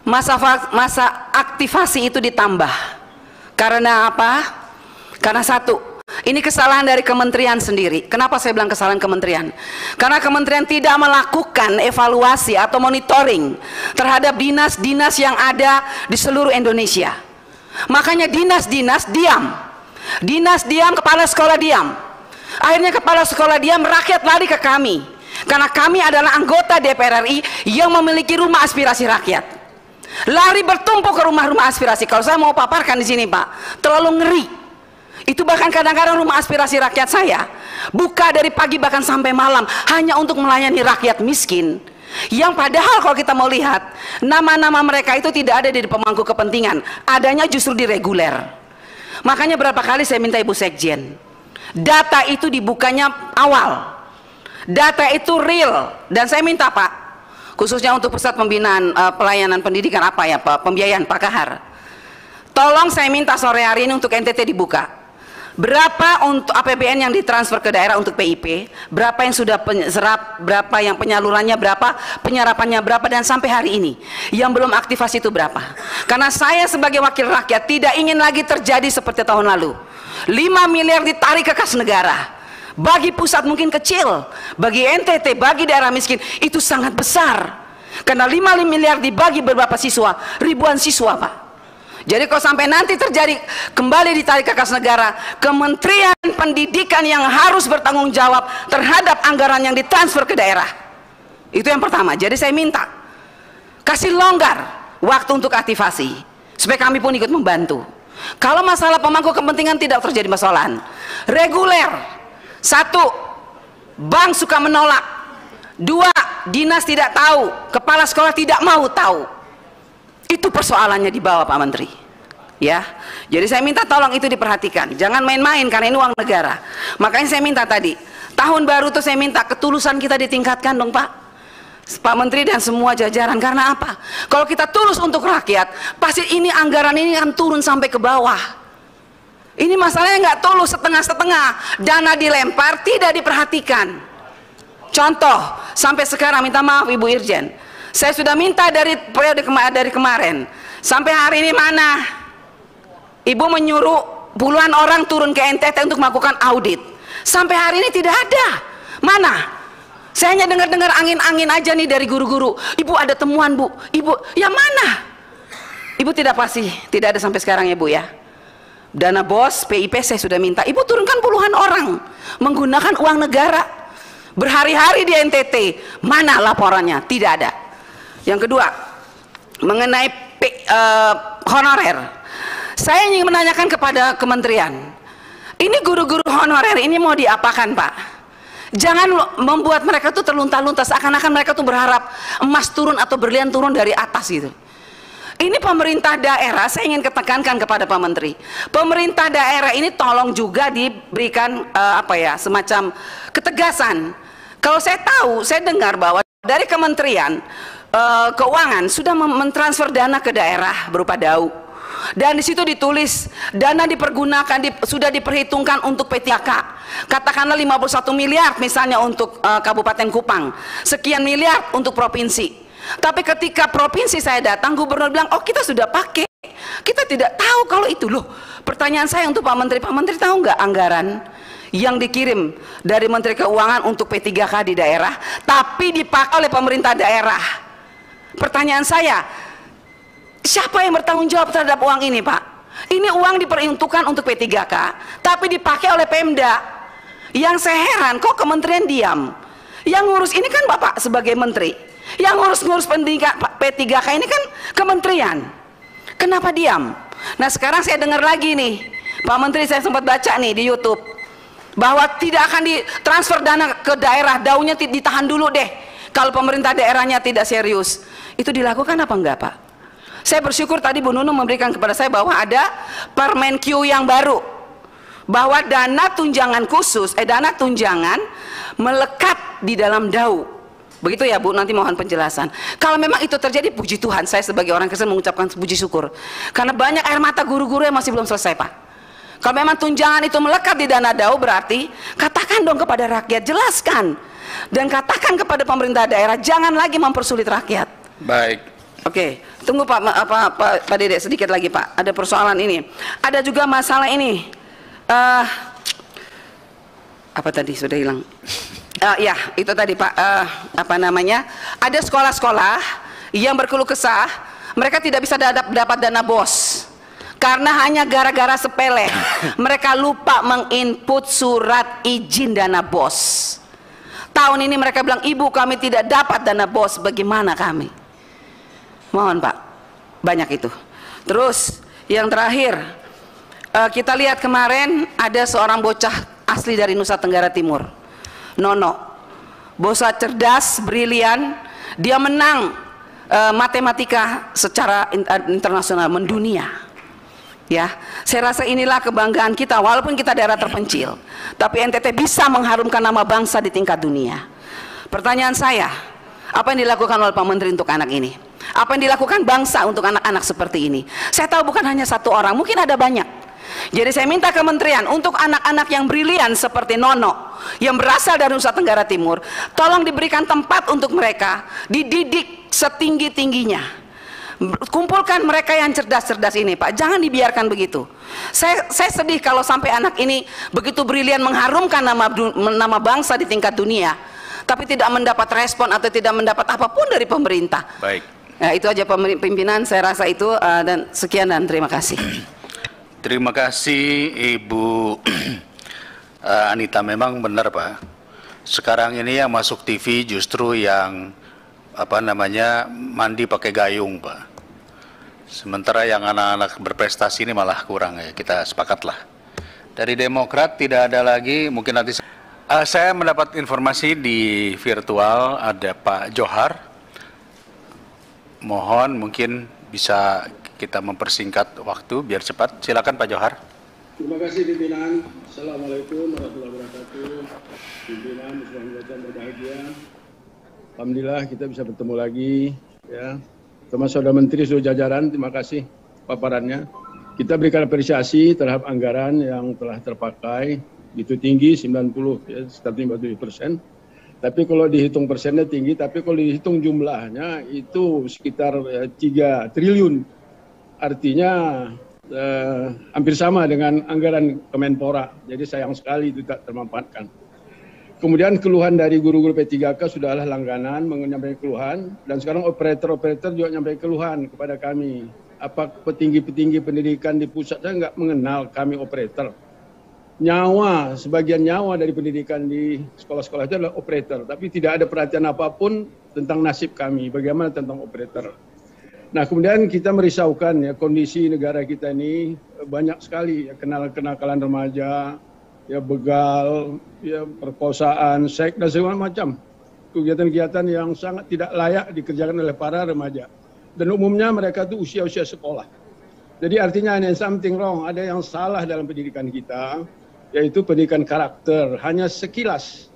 masa aktivasi itu ditambah. Karena apa? Karena satu, ini kesalahan dari kementerian sendiri. Kenapa saya bilang kesalahan kementerian? Karena kementerian tidak melakukan evaluasi atau monitoring terhadap dinas-dinas yang ada di seluruh Indonesia. Makanya dinas-dinas diam. Dinas diam, kepala sekolah diam. Akhirnya kepala sekolah diam, rakyat lari ke kami. Karena kami adalah anggota DPR RI yang memiliki rumah aspirasi rakyat. Lari bertumpuk ke rumah-rumah aspirasi. Kalau saya mau paparkan di sini Pak, terlalu ngeri. Itu bahkan kadang-kadang rumah aspirasi rakyat saya buka dari pagi bahkan sampai malam hanya untuk melayani rakyat miskin, yang padahal kalau kita mau lihat nama-nama mereka itu tidak ada di pemangku kepentingan, adanya justru di reguler. Makanya berapa kali saya minta Ibu Sekjen, data itu dibukanya awal, data itu real. Dan saya minta Pak, khususnya untuk pusat pembinaan pelayanan pendidikan apa ya Pak, pembiayaan Pak Kahar, tolong saya minta sore hari ini untuk NTT dibuka. Berapa untuk APBN yang ditransfer ke daerah untuk PIP, berapa yang sudah serap, berapa yang penyalurannya berapa, penyerapannya berapa, dan sampai hari ini yang belum aktivasi itu berapa. Karena saya sebagai wakil rakyat tidak ingin lagi terjadi seperti tahun lalu, 5 miliar ditarik ke kas negara. Bagi pusat mungkin kecil, bagi NTT, bagi daerah miskin itu sangat besar. Karena 5 miliar dibagi beberapa siswa, ribuan siswa Pak. Jadi kalau sampai nanti terjadi kembali ditarik ke kas negara, Kementerian Pendidikan yang harus bertanggung jawab terhadap anggaran yang ditransfer ke daerah. Itu yang pertama. Jadi saya minta kasih longgar waktu untuk aktivasi supaya kami pun ikut membantu. Kalau masalah pemangku kepentingan tidak terjadi persoalan. Reguler, satu, bank suka menolak. Dua, dinas tidak tahu, kepala sekolah tidak mau tahu. Itu persoalannya di bawah Pak Menteri. Ya, jadi saya minta tolong itu diperhatikan. Jangan main-main karena ini uang negara. Makanya saya minta tadi, tahun baru tuh saya minta ketulusan kita ditingkatkan dong Pak. Pak Menteri dan semua jajaran. Karena apa? Kalau kita tulus untuk rakyat, pasti ini anggaran ini akan turun sampai ke bawah. Ini masalahnya nggak tulus, setengah-setengah. Dana dilempar, tidak diperhatikan. Contoh, sampai sekarang minta maaf Ibu Irjen, saya sudah minta dari periode dari kemarin sampai hari ini mana Ibu menyuruh puluhan orang turun ke NTT untuk melakukan audit. Sampai hari ini tidak ada. Mana? Saya hanya dengar-dengar angin-angin aja nih dari guru-guru. Ibu ada temuan Bu, Ibu, yang mana? Ibu tidak pasti, tidak ada sampai sekarang ya Bu ya. Dana BOS, PIP saya sudah minta, Ibu turunkan puluhan orang menggunakan uang negara. Berhari-hari di NTT, mana laporannya? Tidak ada. Yang kedua, mengenai honorer. Saya ingin menanyakan kepada kementerian, ini guru-guru honorer ini mau diapakan Pak? Jangan membuat mereka tuh terlunta-lunta seakan-akan mereka tuh berharap emas turun atau berlian turun dari atas gitu. Ini pemerintah daerah, saya ingin ketekankan kepada Pak Menteri, pemerintah daerah ini tolong juga diberikan semacam ketegasan. Kalau saya tahu, saya dengar bahwa dari Kementerian Keuangan sudah mentransfer dana ke daerah berupa DAU. Dan di situ ditulis dana dipergunakan sudah diperhitungkan untuk P3K. Katakanlah 51 miliar misalnya untuk Kabupaten Kupang, sekian miliar untuk provinsi. Tapi ketika provinsi saya datang, gubernur bilang, oh kita sudah pakai. Kita tidak tahu kalau itu loh. Pertanyaan saya untuk Pak Menteri tahu nggak anggaran yang dikirim dari Menteri Keuangan untuk P3K di daerah, tapi dipakai oleh pemerintah daerah? Pertanyaan saya, siapa yang bertanggung jawab terhadap uang ini Pak? Ini uang diperuntukkan untuk P3K, tapi dipakai oleh Pemda. Yang saya heran, kok kementerian diam? Yang ngurus ini kan Bapak sebagai menteri. Yang ngurus pendidikan P3K ini kan kementerian. Kenapa diam? Nah sekarang saya dengar lagi nih, Pak Menteri, saya sempat baca nih di YouTube, bahwa tidak akan ditransfer dana ke daerah, daunya ditahan dulu deh kalau pemerintah daerahnya tidak serius. Itu dilakukan apa enggak Pak? Saya bersyukur tadi Bu Nunung memberikan kepada saya bahwa ada Permenkyu yang baru, bahwa dana tunjangan khusus, dana tunjangan melekat di dalam DAU. Begitu ya Bu, nanti mohon penjelasan. Kalau memang itu terjadi, puji Tuhan, saya sebagai orang Kristen mengucapkan puji syukur. Karena banyak air mata guru-guru yang masih belum selesai Pak. Kalau memang tunjangan itu melekat di dana DAU, berarti katakan dong kepada rakyat, jelaskan. Dan katakan kepada pemerintah daerah, jangan lagi mempersulit rakyat. Baik. Oke, tunggu Pak Dede sedikit lagi Pak. Ada persoalan ini. Ada juga masalah ini. Apa tadi sudah hilang? Ya, itu tadi Pak. Ada sekolah-sekolah yang berkeluh kesah, mereka tidak bisa dapat dana BOS karena hanya gara-gara sepele. Mereka lupa menginput surat izin dana BOS. Tahun ini mereka bilang, Ibu kami tidak dapat dana BOS, bagaimana kami? Mohon Pak, banyak itu. Terus yang terakhir, kita lihat kemarin ada seorang bocah asli dari Nusa Tenggara Timur, Nono, bocah cerdas, brilian, dia menang matematika secara internasional, mendunia. Ya, saya rasa inilah kebanggaan kita, walaupun kita daerah terpencil, tapi NTT bisa mengharumkan nama bangsa di tingkat dunia. Pertanyaan saya, apa yang dilakukan oleh Pak Menteri untuk anak ini? Apa yang dilakukan bangsa untuk anak-anak seperti ini? Saya tahu bukan hanya satu orang, mungkin ada banyak. Jadi saya minta kementerian untuk anak-anak yang brilian seperti Nono yang berasal dari Nusa Tenggara Timur, tolong diberikan tempat untuk mereka, dididik setinggi-tingginya. Kumpulkan mereka yang cerdas-cerdas ini Pak, jangan dibiarkan begitu. Saya sedih kalau sampai anak ini begitu brilian mengharumkan nama bangsa di tingkat dunia, tapi tidak mendapat respon atau tidak mendapat apapun dari pemerintah. Baik. Nah, itu aja pimpinan, saya rasa itu, dan sekian dan terima kasih. Terima kasih Ibu Anita, memang benar Pak. Sekarang ini yang masuk TV justru yang mandi pakai gayung Pak. Sementara yang anak-anak berprestasi ini malah kurang ya, kita sepakatlah. Dari Demokrat tidak ada lagi, mungkin nanti saya mendapat informasi di virtual ada Pak Johar. Mohon mungkin bisa kita mempersingkat waktu biar cepat. Silakan Pak Johar. Terima kasih pimpinan. Assalamualaikum warahmatullahi wabarakatuh. Pimpinan muslim yang berbahagia. Alhamdulillah kita bisa bertemu lagi ya. Termasuk saudara menteri seluruh jajaran, terima kasih paparannya. Kita berikan apresiasi terhadap anggaran yang telah terpakai, itu tinggi 90 ya, sekitar 57%. Tapi kalau dihitung persennya tinggi, tapi kalau dihitung jumlahnya itu sekitar 3 triliun. Artinya hampir sama dengan anggaran Kemenpora. Jadi sayang sekali itu tak termanfaatkan. Kemudian keluhan dari guru-guru P3K sudahlah langganan menyampaikan keluhan, dan sekarang operator-operator juga menyampaikan keluhan kepada kami. Apa petinggi-petinggi pendidikan di pusat saya nggak mengenal kami operator. Nyawa, sebagian nyawa dari pendidikan di sekolah-sekolah itu adalah operator, tapi tidak ada perhatian apapun tentang nasib kami, bagaimana tentang operator. Nah, kemudian kita merisaukan ya kondisi negara kita ini banyak sekali ya, kenakalan remaja, ya begal, ya perkosaan, seks dan segala macam kegiatan-kegiatan yang sangat tidak layak dikerjakan oleh para remaja. Dan umumnya mereka itu usia-usia sekolah. Jadi artinya ada something wrong, ada yang salah dalam pendidikan kita, yaitu pendidikan karakter. Hanya sekilas.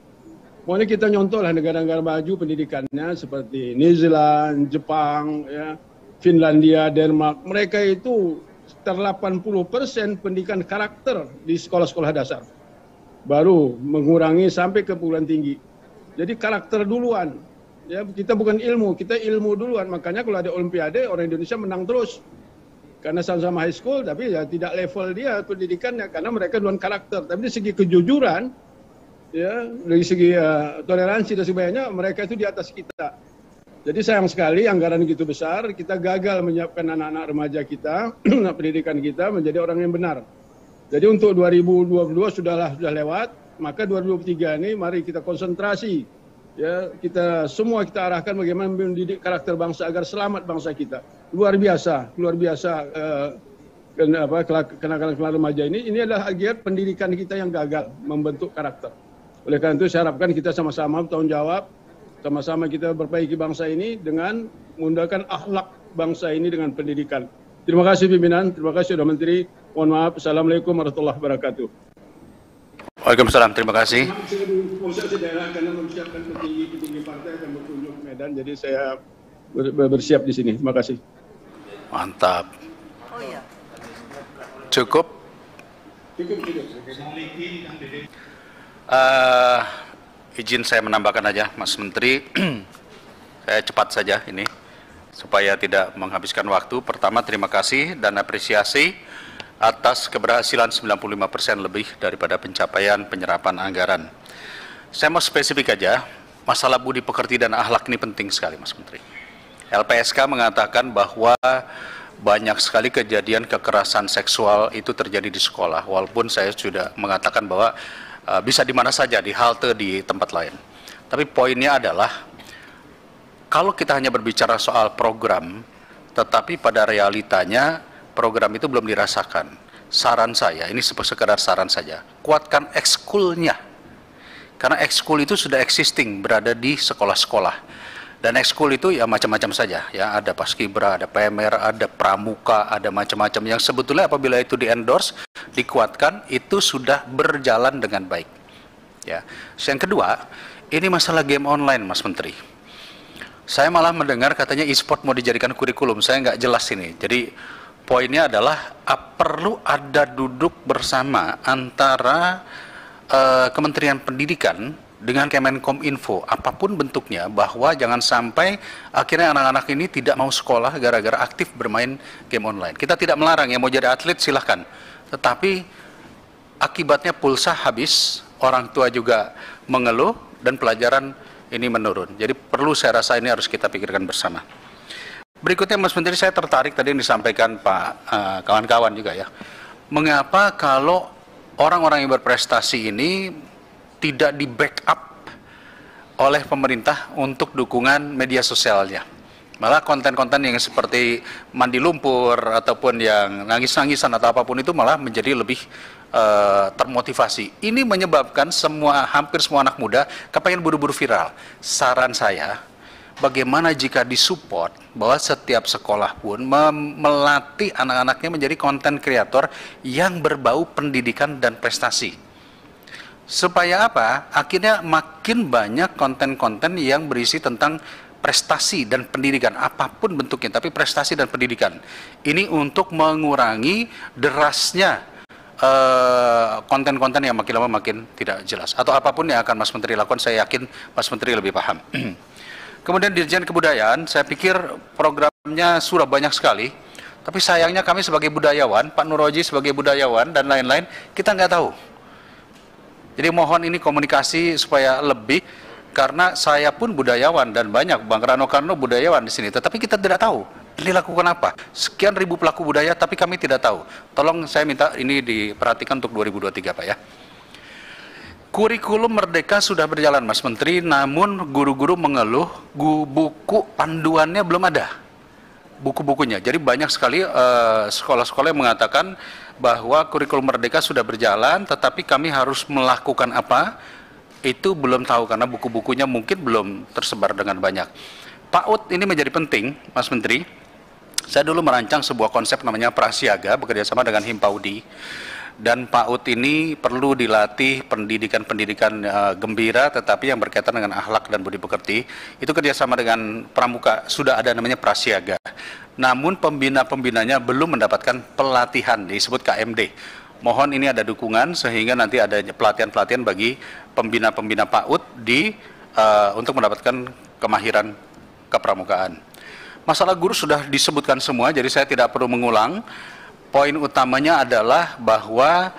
Maunya kita nyontohlah negara-negara maju pendidikannya seperti New Zealand, Jepang, ya, Finlandia, Denmark. Mereka itu sekitar 80% pendidikan karakter di sekolah-sekolah dasar. Baru mengurangi sampai ke perguruan tinggi. Jadi karakter duluan. Ya, kita bukan ilmu, kita ilmu duluan. Makanya kalau ada olimpiade, orang Indonesia menang terus. Karena sama-sama high school, tapi ya tidak level dia pendidikannya, karena mereka duluan karakter. Tapi dari segi kejujuran, ya, dari segi toleransi dan sebagainya, mereka itu di atas kita. Jadi sayang sekali anggaran begitu besar, kita gagal menyiapkan anak-anak remaja kita, pendidikan kita menjadi orang yang benar. Jadi untuk 2022 sudah lewat, maka 2023 ini mari kita konsentrasi. Ya, kita semua kita arahkan bagaimana mendidik karakter bangsa agar selamat bangsa kita. Luar biasa kenakalan remaja ini adalah akibat pendidikan kita yang gagal membentuk karakter. Oleh karena itu saya harapkan kita sama-sama bertanggung jawab, sama-sama kita perbaiki bangsa ini dengan mengundangkan akhlak bangsa ini dengan pendidikan. Terima kasih pimpinan, terima kasih Saudara Menteri. Mohon maaf. Assalamualaikum warahmatullahi wabarakatuh. Waalaikumsalam, terima kasih. Saya di posisi daerah karena mempersiapkan petinggi partai akan berkunjung ke Medan, jadi saya bersiap di sini. Terima kasih. Mantap. Oh iya. Cukup. Izin saya menambahkan aja, Mas Menteri. Saya cepat saja ini, supaya tidak menghabiskan waktu. Pertama, terima kasih dan apresiasi atas keberhasilan 95% lebih daripada pencapaian penyerapan anggaran. Saya mau spesifik aja, masalah budi pekerti dan akhlak ini penting sekali, Mas Menteri. LPSK mengatakan bahwa banyak sekali kejadian kekerasan seksual itu terjadi di sekolah, walaupun saya sudah mengatakan bahwa bisa di mana saja, di halte, di tempat lain. Tapi poinnya adalah, kalau kita hanya berbicara soal program, tetapi pada realitanya program itu belum dirasakan. Saran saya, ini sekedar saran saja, kuatkan ekskulnya. Karena ekskul itu sudah existing, berada di sekolah-sekolah. Dan ekskul itu ya macam-macam saja, ya, ada paskibra, ada PMR, ada pramuka, ada macam-macam yang sebetulnya apabila itu di-endorse, dikuatkan, itu sudah berjalan dengan baik. Ya. Yang kedua, ini masalah game online, Mas Menteri. Saya malah mendengar katanya e-sport mau dijadikan kurikulum, saya nggak jelas ini. Jadi poinnya adalah perlu ada duduk bersama antara Kementerian Pendidikan dengan Kemenkominfo, apapun bentuknya, bahwa jangan sampai akhirnya anak-anak ini tidak mau sekolah gara-gara aktif bermain game online. Kita tidak melarang, yang mau jadi atlet silahkan, tetapi akibatnya pulsa habis, orang tua juga mengeluh, dan pelajaran ini menurun. Jadi perlu, saya rasa ini harus kita pikirkan bersama. Berikutnya, Mas Menteri, saya tertarik tadi yang disampaikan Pak kawan-kawan juga ya. Mengapa kalau orang-orang yang berprestasi ini tidak di backup oleh pemerintah untuk dukungan media sosialnya? Malah konten-konten yang seperti mandi lumpur ataupun yang nangis-nangisan atau apapun itu malah menjadi lebih termotivasi. Ini menyebabkan hampir semua anak muda kepengen buru-buru viral. Saran saya, bagaimana jika disupport bahwa setiap sekolah pun melatih anak-anaknya menjadi konten kreator yang berbau pendidikan dan prestasi. Supaya apa? Akhirnya makin banyak konten-konten yang berisi tentang prestasi dan pendidikan, apapun bentuknya, tapi prestasi dan pendidikan. Ini untuk mengurangi derasnya konten-konten yang makin lama makin tidak jelas. Atau apapun yang akan Mas Menteri lakukan, saya yakin Mas Menteri lebih paham. Kemudian Dirjen Kebudayaan, saya pikir programnya sudah banyak sekali, Tapi sayangnya kami sebagai budayawan, Pak Nuroji sebagai budayawan dan lain-lain, kita nggak tahu. Jadi mohon ini komunikasi supaya lebih, karena saya pun budayawan dan banyak, Bang Rano Karno budayawan di sini, tetapi kita tidak tahu dilakukan apa. Sekian ribu pelaku budaya, tapi kami tidak tahu. Tolong saya minta ini diperhatikan untuk 2023, Pak ya. Kurikulum Merdeka sudah berjalan, Mas Menteri, namun guru-guru mengeluh buku panduannya belum ada. Buku-bukunya. Jadi banyak sekali sekolah-sekolah yang mengatakan bahwa kurikulum Merdeka sudah berjalan, tetapi kami harus melakukan apa? Itu belum tahu karena buku-bukunya mungkin belum tersebar dengan banyak. PAUD ini menjadi penting, Mas Menteri. Saya dulu merancang sebuah konsep namanya Prasiaga bekerjasama dengan Himpaudi. Dan PAUD ini perlu dilatih pendidikan-pendidikan gembira, tetapi yang berkaitan dengan akhlak dan budi pekerti. Itu kerjasama dengan Pramuka, sudah ada namanya Prasiaga. Namun pembina-pembinanya belum mendapatkan pelatihan, disebut KMD. Mohon ini ada dukungan sehingga nanti ada pelatihan-pelatihan bagi pembina-pembina PAUD untuk mendapatkan kemahiran kepramukaan. Masalah guru sudah disebutkan semua, jadi saya tidak perlu mengulang. Poin utamanya adalah bahwa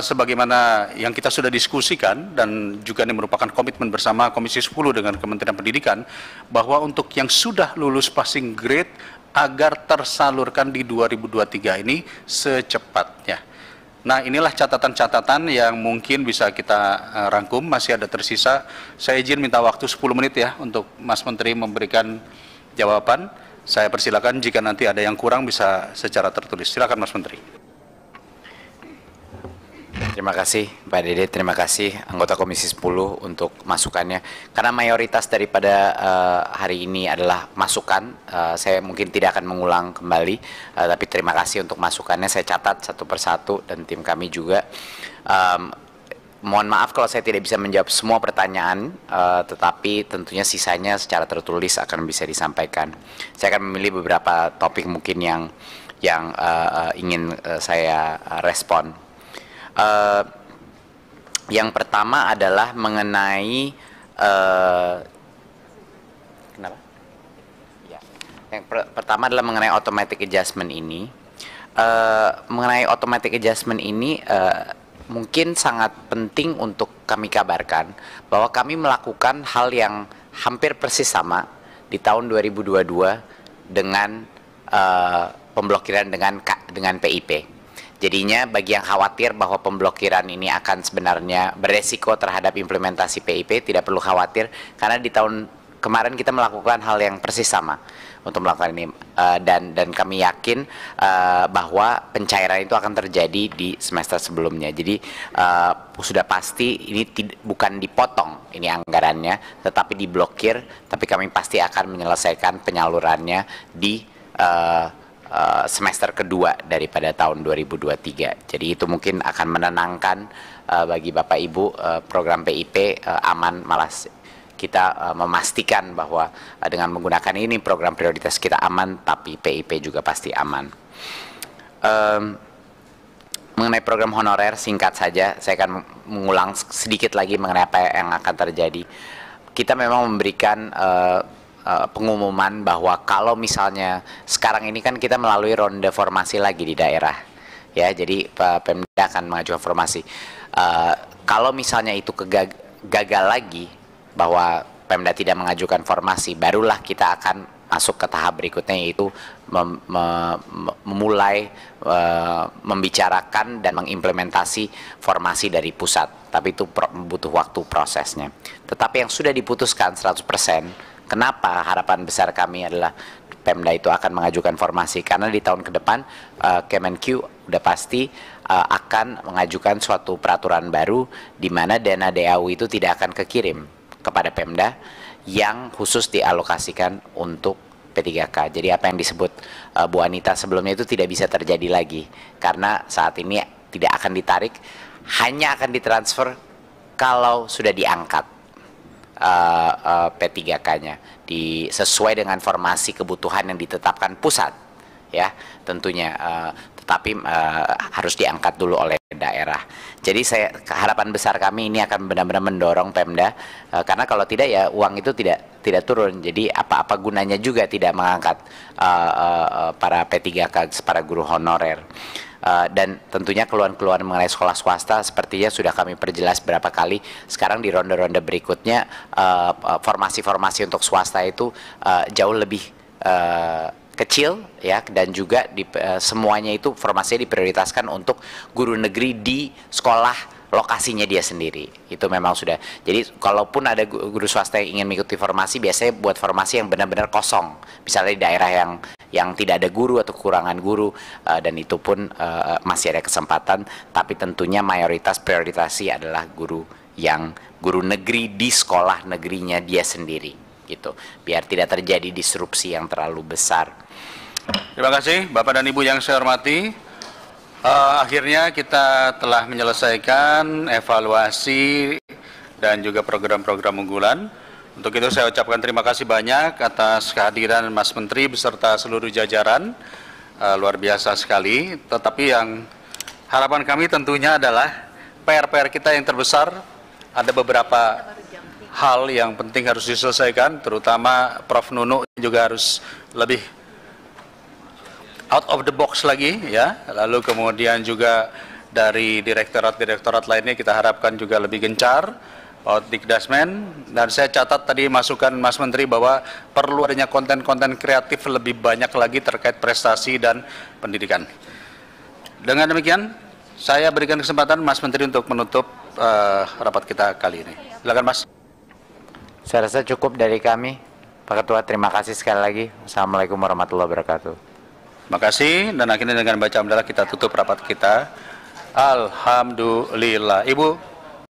sebagaimana yang kita sudah diskusikan dan juga ini merupakan komitmen bersama Komisi 10 dengan Kementerian Pendidikan, bahwa untuk yang sudah lulus passing grade agar tersalurkan di 2023 ini secepatnya. Nah, inilah catatan-catatan yang mungkin bisa kita rangkum, masih ada tersisa. Saya izin minta waktu 10 menit ya untuk Mas Menteri memberikan jawaban. Saya persilakan, jika nanti ada yang kurang bisa secara tertulis. Silakan Mas Menteri. Terima kasih Pak Dede, terima kasih anggota Komisi 10 untuk masukannya. Karena mayoritas daripada hari ini adalah masukan, saya mungkin tidak akan mengulang kembali, tapi terima kasih untuk masukannya, saya catat satu persatu dan tim kami juga. Mohon maaf kalau saya tidak bisa menjawab semua pertanyaan, tetapi tentunya sisanya secara tertulis akan bisa disampaikan. Saya akan memilih beberapa topik mungkin yang ingin saya respon. Yang pertama adalah mengenai kenapa? Ya. Yang pertama adalah mengenai automatic adjustment ini. Mengenai automatic adjustment ini mungkin sangat penting untuk kami kabarkan bahwa kami melakukan hal yang hampir persis sama di tahun 2022 dengan pemblokiran dengan PIP. Jadinya bagi yang khawatir bahwa pemblokiran ini akan sebenarnya beresiko terhadap implementasi PIP, tidak perlu khawatir karena di tahun kemarin kita melakukan hal yang persis sama untuk melakukan ini, dan kami yakin bahwa pencairan itu akan terjadi di semester sebelumnya. Jadi sudah pasti ini bukan dipotong ini anggarannya, tetapi diblokir, tapi kami pasti akan menyelesaikan penyalurannya di semester kedua daripada tahun 2023. Jadi itu mungkin akan menenangkan bagi Bapak Ibu, program PIP aman, malah kita memastikan bahwa dengan menggunakan ini program prioritas kita aman, tapi PIP juga pasti aman. Mengenai program honorer, singkat saja, saya akan mengulang sedikit lagi mengenai apa yang akan terjadi. Kita memang memberikan pengumuman bahwa kalau misalnya sekarang ini kan kita melalui ronde formasi lagi di daerah, ya, jadi Pemda akan mengajukan formasi. Kalau misalnya itu gagal lagi, bahwa Pemda tidak mengajukan formasi, barulah kita akan masuk ke tahap berikutnya, yaitu memulai membicarakan dan mengimplementasi formasi dari pusat. Tapi itu butuh waktu prosesnya. Tetapi yang sudah diputuskan 100%, kenapa harapan besar kami adalah Pemda itu akan mengajukan formasi? Karena di tahun ke depan Kemenq udah pasti akan mengajukan suatu peraturan baru di mana dana DAU itu tidak akan kekirim kepada Pemda yang khusus dialokasikan untuk P3K. Jadi apa yang disebut Bu Anita sebelumnya itu tidak bisa terjadi lagi, karena saat ini tidak akan ditarik, hanya akan ditransfer kalau sudah diangkat P3K-nya sesuai dengan formasi kebutuhan yang ditetapkan pusat, ya tentunya. tetapi harus diangkat dulu oleh daerah. Jadi harapan besar kami ini akan benar-benar mendorong Pemda, karena kalau tidak ya uang itu tidak turun. Jadi apa gunanya juga tidak mengangkat para P3K, para guru honorer. Dan tentunya keluhan-keluhan mengenai sekolah swasta sepertinya sudah kami perjelas berapa kali. Sekarang di ronde-ronde berikutnya formasi-formasi untuk swasta itu jauh lebih kecil ya, dan juga semuanya itu formasinya diprioritaskan untuk guru negeri di sekolah lokasinya dia sendiri. Itu memang sudah. Jadi kalaupun ada guru swasta yang ingin mengikuti formasi, biasanya buat formasi yang benar-benar kosong. Misalnya di daerah yang tidak ada guru atau kekurangan guru, dan itu pun masih ada kesempatan, tapi tentunya mayoritas prioritasi adalah guru negeri di sekolah negerinya dia sendiri gitu, biar tidak terjadi disrupsi yang terlalu besar. Terima kasih Bapak dan Ibu yang saya hormati. Akhirnya kita telah menyelesaikan evaluasi dan juga program-program unggulan. Untuk itu saya ucapkan terima kasih banyak atas kehadiran Mas Menteri beserta seluruh jajaran, luar biasa sekali. Tetapi yang harapan kami tentunya adalah PR-PR kita yang terbesar, ada beberapa hal yang penting harus diselesaikan, terutama Prof. Nunu juga harus lebih out of the box lagi ya. Lalu kemudian juga dari direktorat-direktorat lainnya kita harapkan juga lebih gencar. Dikdasmen, dan saya catat tadi masukan Mas Menteri bahwa perlu adanya konten-konten kreatif lebih banyak lagi terkait prestasi dan pendidikan. Dengan demikian, saya berikan kesempatan Mas Menteri untuk menutup rapat kita kali ini. Silakan Mas. Saya rasa cukup dari kami, Pak Ketua. Terima kasih sekali lagi. Assalamualaikum warahmatullahi wabarakatuh. Terima kasih, dan akhirnya dengan baca hamdalah kita tutup rapat kita. Alhamdulillah. Ibu